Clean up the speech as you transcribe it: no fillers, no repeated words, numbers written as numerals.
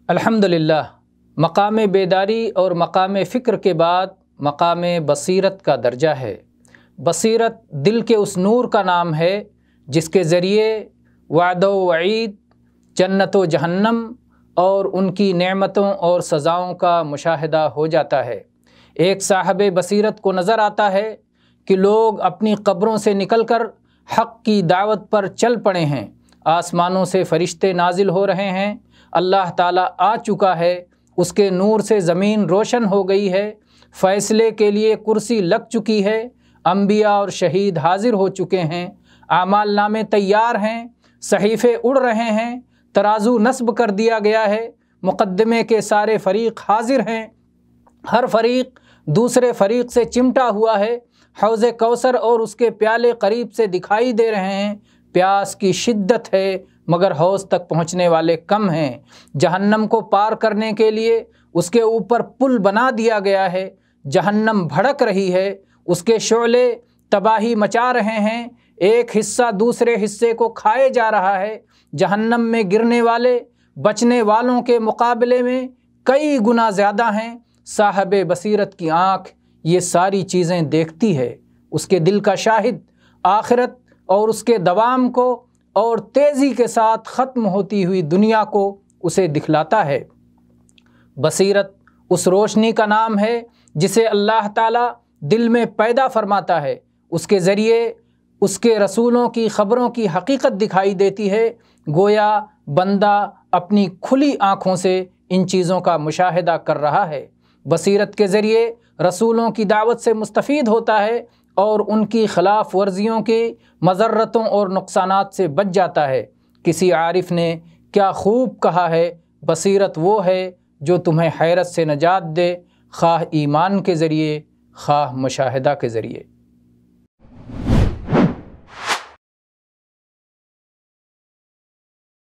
الحمدللہ، مقام بیداری اور مقام فکر کے بعد مقام بصیرت کا درجہ ہے۔ بصیرت دل کے اس نور کا نام ہے جس کے ذریعے وعد و وعید، جنت و جہنم اور ان کی نعمتوں اور سزاؤں کا مشاہدہ ہو جاتا ہے۔ ایک صاحب بصیرت کو نظر آتا ہے کہ لوگ اپنی قبروں سے نکل کر حق کی دعوت پر چل پڑے ہیں، آسمانوں سے فرشتے نازل ہو رہے ہیں، اللہ تعالیٰ آ چکا ہے، اس کے نور سے زمین روشن ہو گئی ہے، فیصلے کے لیے کرسی لگ چکی ہے، انبیاء اور شہید حاضر ہو چکے ہیں، اعمال نامے تیار ہیں، صحیفے اڑ رہے ہیں، ترازو نصب کر دیا گیا ہے، مقدمے کے سارے فریق حاضر ہیں، ہر فریق دوسرے فریق سے چمٹا ہوا ہے، حوض کوثر اور اس کے پیالے قریب سے دکھائی دے رہے ہیں، پیاس کی شدت ہے مگر حوض تک پہنچنے والے کم ہیں، جہنم کو پار کرنے کے لیے اس کے اوپر پل بنا دیا گیا ہے، جہنم بھڑک رہی ہے، اس کے شعلے تباہی مچا رہے ہیں، ایک حصہ دوسرے حصے کو کھائے جا رہا ہے، جہنم میں گرنے والے بچنے والوں کے مقابلے میں کئی گنا زیادہ ہیں۔ صاحب بصیرت کی آنکھ یہ ساری چیزیں دیکھتی ہے، اس کے دل کا شاہد آخرت اور اس کے دوام کو اور تیزی کے ساتھ ختم ہوتی ہوئی دنیا کو اسے دکھلاتا ہے۔ بصیرت اس روشنی کا نام ہے جسے اللہ تعالیٰ دل میں پیدا فرماتا ہے، اس کے ذریعے اس کے رسولوں کی خبروں کی حقیقت دکھائی دیتی ہے، گویا بندہ اپنی کھلی آنکھوں سے ان چیزوں کا مشاہدہ کر رہا ہے۔ بصیرت کے ذریعے رسولوں کی دعوت سے مستفید ہوتا ہے اور ان کی خلاف ورزیوں کی مضرتوں اور نقصانات سے بچ جاتا ہے۔ کسی عارف نے کیا خوب کہا ہے، بصیرت وہ ہے جو تمہیں حیرت سے نجات دے، خواہ ایمان کے ذریعے خواہ مشاہدہ کے ذریعے۔